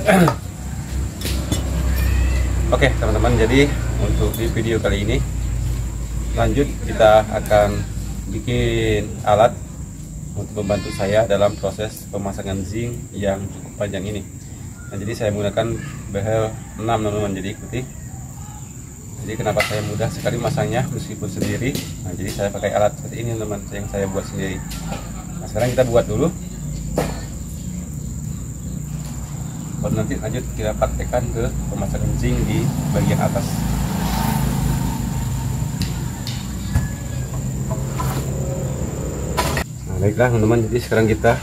Oke teman-teman, jadi untuk di video kali ini lanjut kita akan bikin alat untuk membantu saya dalam proses pemasangan zinc yang cukup panjang ini. Nah, jadi saya menggunakan behel 6 teman-teman, jadi ikuti. Jadi kenapa saya mudah sekali masangnya meskipun sendiri. Nah, jadi saya pakai alat seperti ini teman-teman, yang saya buat sendiri. Nah, sekarang kita buat dulu, baru nanti lanjut kita praktekkan ke pemasangan zinc di bagian atas. Nah, baiklah teman-teman, jadi sekarang kita,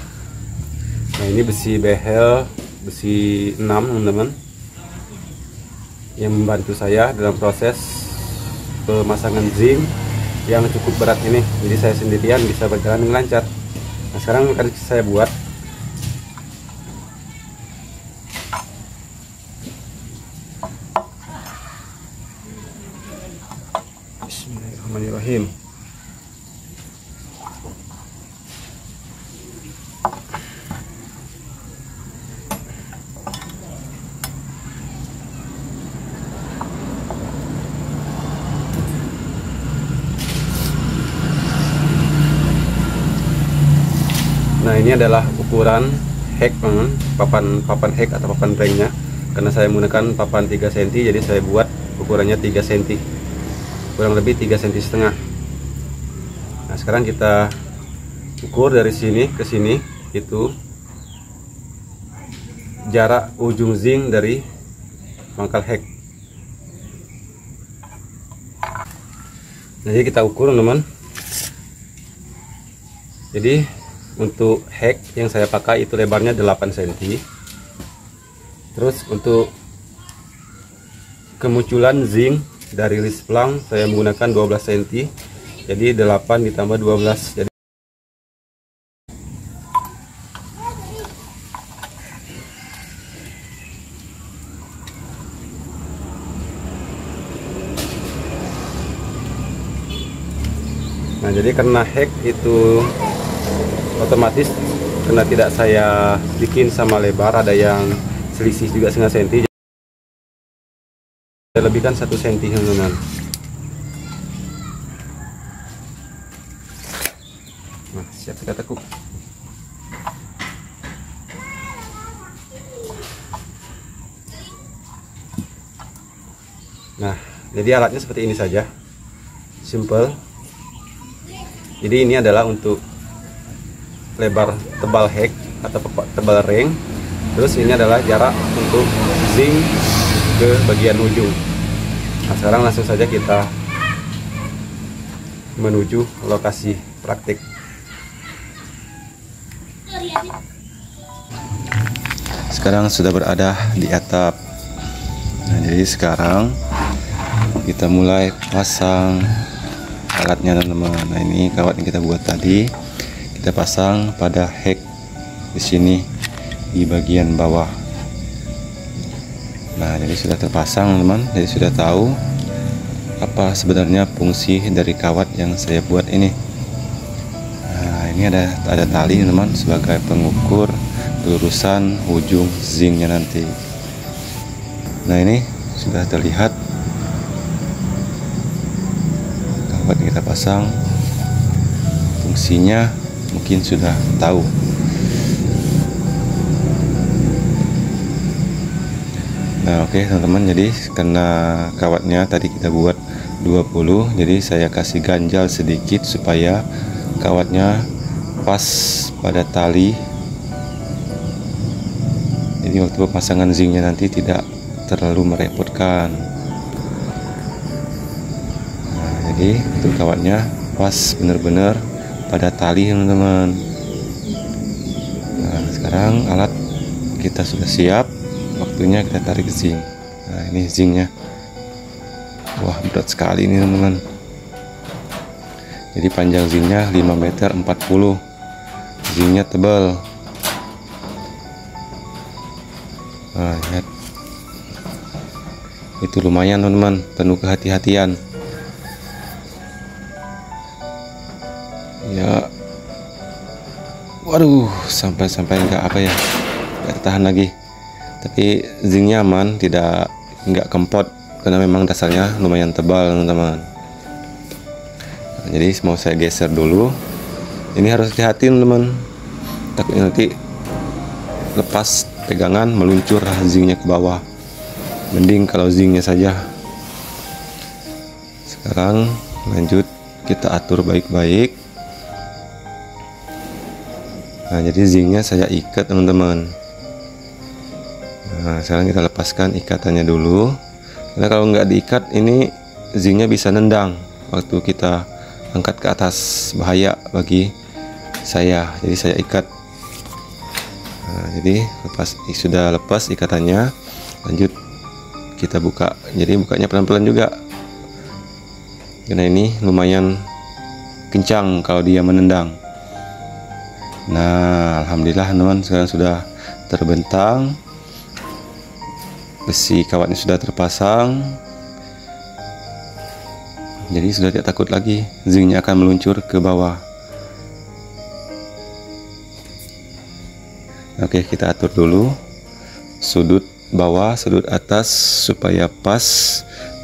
nah ini besi behel besi 6 teman-teman, yang membantu saya dalam proses pemasangan zinc yang cukup berat ini. Jadi saya sendirian bisa berjalan dengan lancar. Nah, sekarang akan saya buat. Bismillahirrahmanirrahim. Nah, ini adalah ukuran hek, papan hek atau papan ringnya. Karena saya menggunakan papan 3 cm, jadi saya buat ukurannya 3 cm, kurang lebih 3 cm setengah. Nah, sekarang kita ukur dari sini ke sini, itu jarak ujung zinc dari pangkal hek. Nah, jadi kita ukur teman-teman. Jadi untuk hek yang saya pakai itu lebarnya 8 cm. Terus untuk kemunculan zinc dari list plang saya menggunakan 12 cm. Jadi 8 ditambah 12. Jadi nah, jadi karena hek itu otomatis karena tidak saya bikin sama lebar, ada yang selisih juga setengah senti, saya lebihkan 1 cm teman-teman. Nah, siap kita tekuk. Nah, jadi alatnya seperti ini saja, simple. Jadi ini adalah untuk lebar tebal hek atau tebal ring. Terus ini adalah jarak untuk zinc ke bagian ujung. Nah, sekarang langsung saja kita menuju lokasi praktik. Sekarang sudah berada di atap. Nah, jadi sekarang kita mulai pasang alatnya teman-teman. Nah, ini kawat yang kita buat tadi kita pasang pada hek di sini di bagian bawah. Nah, jadi sudah terpasang teman-teman. Jadi sudah tahu apa sebenarnya fungsi dari kawat yang saya buat ini. Nah, ini ada tali teman-teman sebagai pengukur lurusan ujung zincnya nanti. Nah, ini sudah terlihat kawat yang kita pasang, fungsinya mungkin sudah tahu. Nah, oke teman-teman, jadi karena kawatnya tadi kita buat 20, jadi saya kasih ganjal sedikit supaya kawatnya pas pada tali. Jadi waktu pemasangan zincnya nanti tidak terlalu merepotkan. Nah, jadi untuk kawatnya pas benar-benar pada tali teman-teman. Nah, sekarang alat kita sudah siap, waktunya kita tarik zinc. Nah, ini zincnya, wah berat sekali ini teman-teman. Jadi panjang zincnya 5,40 meter, zincnya tebal. Nah, lihat, itu lumayan teman-teman, penuh kehati-hatian. Ya, waduh, sampai nggak apa ya, nggak tahan lagi. tapi zinc aman, nggak kempot karena memang dasarnya lumayan tebal teman-teman. Nah, jadi mau saya geser dulu. Ini harus hati-hati teman-teman, takutnya nanti lepas pegangan meluncur zincnya ke bawah. Mending kalau zincnya saja. Sekarang lanjut kita atur baik-baik. Nah, jadi zincnya saya ikat teman-teman. Nah, sekarang kita lepaskan ikatannya dulu, karena kalau nggak diikat ini zincnya bisa nendang waktu kita angkat ke atas, bahaya bagi saya. Jadi saya ikat. Nah, jadi sudah lepas ikatannya, lanjut kita buka. Jadi bukanya pelan-pelan juga, karena ini lumayan kencang kalau dia menendang. Nah, alhamdulillah teman, sekarang sudah terbentang, besi kawatnya sudah terpasang, jadi sudah tidak takut lagi zincnya akan meluncur ke bawah. Oke, kita atur dulu sudut bawah, sudut atas supaya pas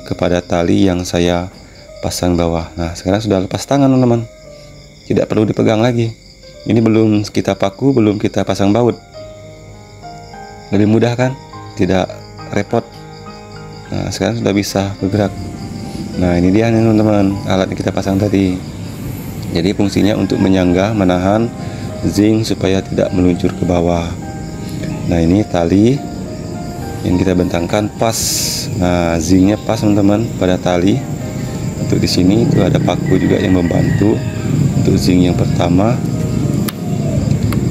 kepada tali yang saya pasang bawah. Nah, sekarang sudah lepas tangan teman-teman, tidak perlu dipegang lagi. Ini belum kita paku, belum kita pasang baut. Lebih mudah kan, tidak repot. Nah, sekarang sudah bisa bergerak. Nah, ini dia nih teman-teman, alat yang kita pasang tadi. Jadi fungsinya untuk menyangga, menahan zinc supaya tidak meluncur ke bawah. Nah, ini tali yang kita bentangkan pas. Nah, zincnya pas teman-teman pada tali. Untuk di sini itu ada paku juga yang membantu untuk zinc yang pertama.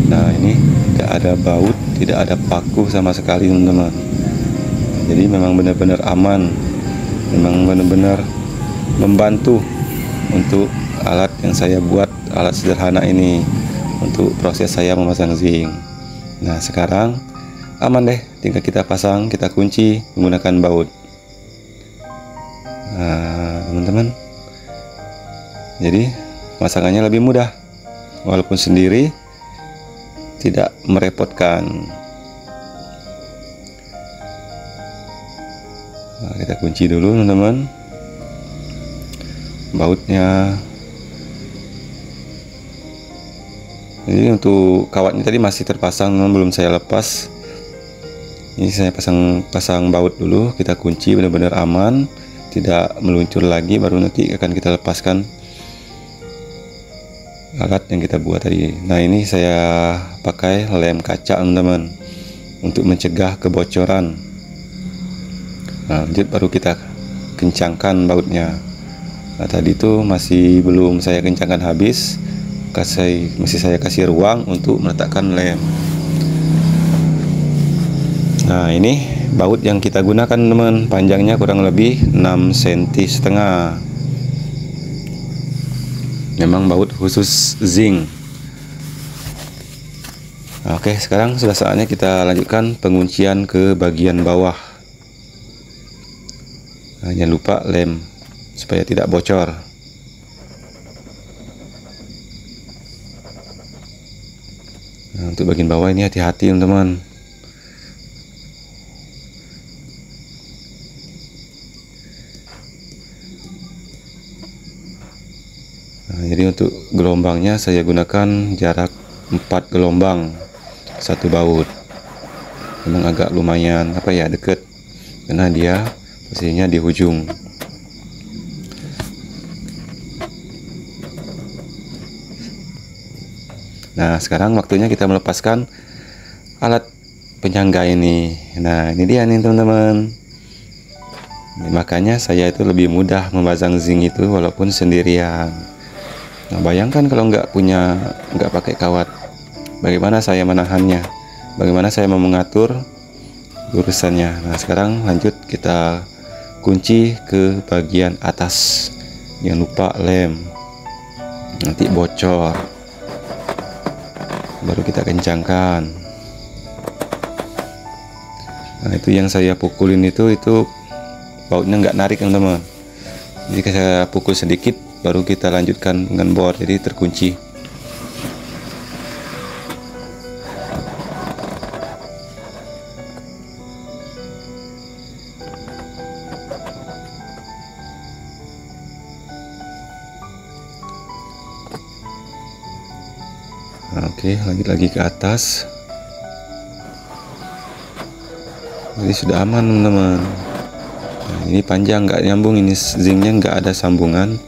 Nah, ini tidak ada baut, tidak ada paku sama sekali teman-teman. Jadi memang benar-benar aman, memang benar-benar membantu untuk alat yang saya buat, alat sederhana ini untuk proses saya memasang zinc. Nah, sekarang aman deh, tinggal kita pasang, kita kunci menggunakan baut. Nah, teman-teman, jadi pemasangannya lebih mudah, walaupun sendiri tidak merepotkan. Nah, kita kunci dulu teman-teman bautnya. Jadi untuk kawatnya tadi masih terpasang, belum saya lepas. Ini saya pasang baut dulu, kita kunci benar-benar aman, tidak meluncur lagi, baru nanti akan kita lepaskan alat yang kita buat tadi. Nah, ini saya pakai lem kaca teman-teman untuk mencegah kebocoran. Nah, lanjut baru kita kencangkan bautnya. Nah, tadi itu masih belum saya kencangkan habis, masih saya kasih ruang untuk meletakkan lem. Nah, ini baut yang kita gunakan teman, panjangnya kurang lebih 6,5 cm. Memang baut khusus zinc. Nah, oke, sekarang sudah saatnya kita lanjutkan penguncian ke bagian bawah. Nah, jangan lupa lem supaya tidak bocor. Nah, untuk bagian bawah ini hati-hati teman-teman. Nah, jadi untuk gelombangnya saya gunakan jarak 4 gelombang satu baut. Memang agak lumayan dekat, karena dia posisinya di ujung. Nah, sekarang waktunya kita melepaskan alat penyangga ini. Nah, ini dia nih teman-teman. Makanya saya itu lebih mudah memasang zinc itu walaupun sendirian. Nah, bayangkan kalau nggak pakai kawat, bagaimana saya menahannya, bagaimana saya mau mengatur urusannya. Nah, sekarang lanjut kita kunci ke bagian atas. Jangan lupa lem, nanti bocor. Baru kita kencangkan. Nah, itu yang saya pukulin itu bautnya nggak narik teman-teman. Jadi saya pukul sedikit, baru kita lanjutkan dengan bor, jadi terkunci. Oke, lagi ke atas. Jadi sudah aman teman-teman. Nah, ini panjang nggak nyambung, ini zinc-nya nggak ada sambungan.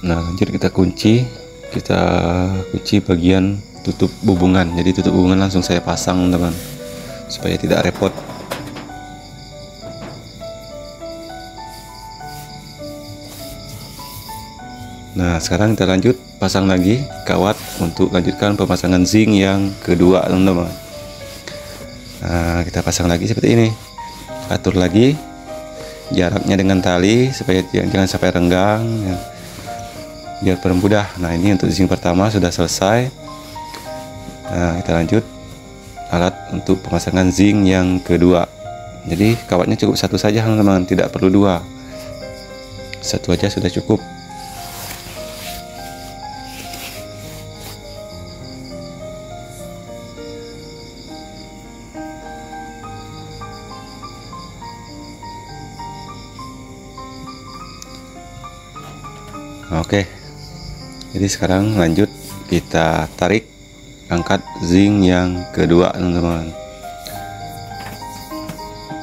Nah, lanjut kita kunci bagian tutup hubungan. Jadi tutup hubungan langsung saya pasang teman, supaya tidak repot. Nah, sekarang kita lanjut pasang lagi kawat untuk lanjutkan pemasangan zinc yang kedua teman-teman. Nah, kita pasang lagi seperti ini. Atur lagi jaraknya dengan tali supaya jangan sampai renggang ya, biar permudah. Nah, ini untuk zinc pertama sudah selesai. Nah, kita lanjut alat untuk pemasangan zinc yang kedua. Jadi kawatnya cukup satu saja teman-teman, tidak perlu dua, satu aja sudah cukup. Oke, jadi sekarang lanjut kita tarik, angkat zinc yang kedua teman-teman.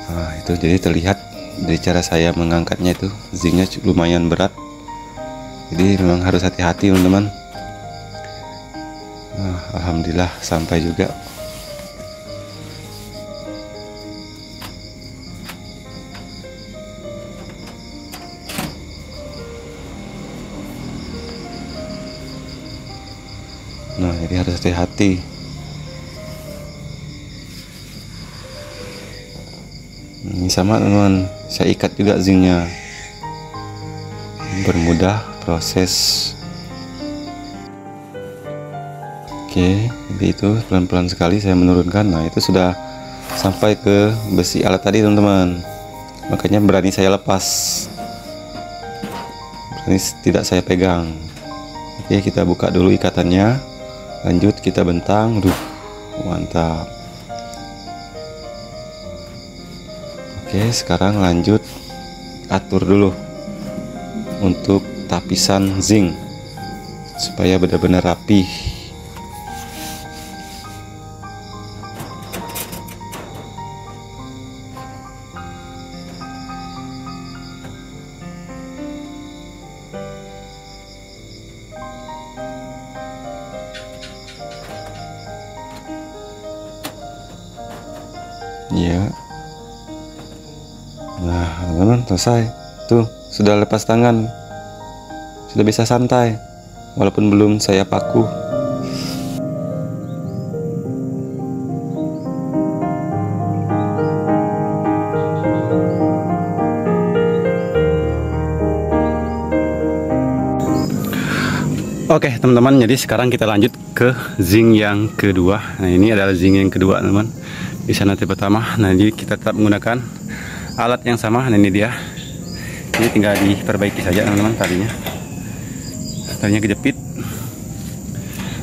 Nah, itu jadi terlihat dari cara saya mengangkatnya, itu zinc-nya lumayan berat, jadi memang harus hati-hati teman-teman. Nah, alhamdulillah sampai juga. Nah, jadi harus hati-hati. Ini sama teman-teman, saya ikat juga zinc-nya, bermudah proses. Oke, jadi itu pelan-pelan sekali saya menurunkan. Nah, itu sudah sampai ke besi alat tadi teman-teman, makanya berani saya lepas, berani tidak saya pegang. Oke, kita buka dulu ikatannya. Lanjut kita bentang, mantap. Oke, sekarang lanjut atur dulu untuk tapisan zinc supaya benar-benar rapi. Ya. Nah, teman-teman, selesai. Tuh, sudah lepas tangan. Sudah bisa santai. Walaupun belum saya paku. Oke, teman-teman, jadi sekarang kita lanjut ke zinc yang kedua. Nah, ini adalah zinc yang kedua, teman-teman. Di sana tipe pertama. Nah, jadi kita tetap menggunakan alat yang sama. Nah, ini dia. Ini tinggal diperbaiki saja teman-teman talinya. Talinya kejepit.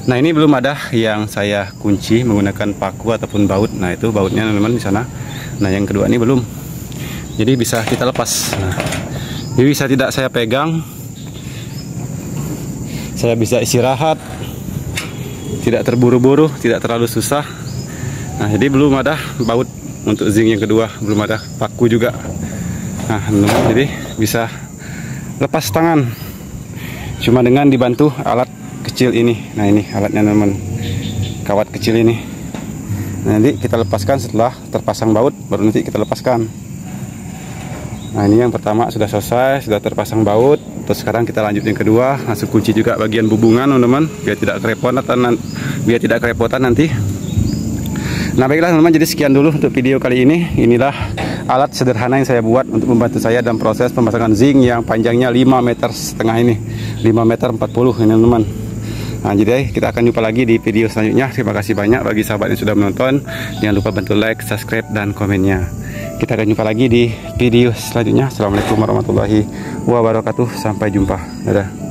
Nah, ini belum ada yang saya kunci menggunakan paku ataupun baut. Nah, itu bautnya teman-teman di sana. Nah, yang kedua ini belum. Jadi bisa kita lepas. Nah, jadi bisa tidak saya pegang. Saya bisa istirahat. Tidak terburu-buru, tidak terlalu susah. Nah, jadi belum ada baut untuk zinc yang kedua, belum ada paku juga. Nah, jadi bisa lepas tangan cuma dengan dibantu alat kecil ini. Nah, ini alatnya teman-teman, kawat kecil ini. Nah, nanti kita lepaskan setelah terpasang baut, baru nanti kita lepaskan. Nah, ini yang pertama sudah selesai, sudah terpasang baut. Terus sekarang kita lanjut yang kedua, langsung kunci juga bagian hubungan teman-teman, biar tidak kerepotan nanti. Nah, baiklah teman-teman, jadi sekian dulu untuk video kali ini. Inilah alat sederhana yang saya buat untuk membantu saya dalam proses pemasangan zinc yang panjangnya 5,5 meter ini, 5,40 meter ini teman-teman. Nah, jadi kita akan jumpa lagi di video selanjutnya. Terima kasih banyak bagi sahabat yang sudah menonton. Jangan lupa bantu like, subscribe, dan komennya. Kita akan jumpa lagi di video selanjutnya. Assalamualaikum warahmatullahi wabarakatuh. Sampai jumpa. Dadah.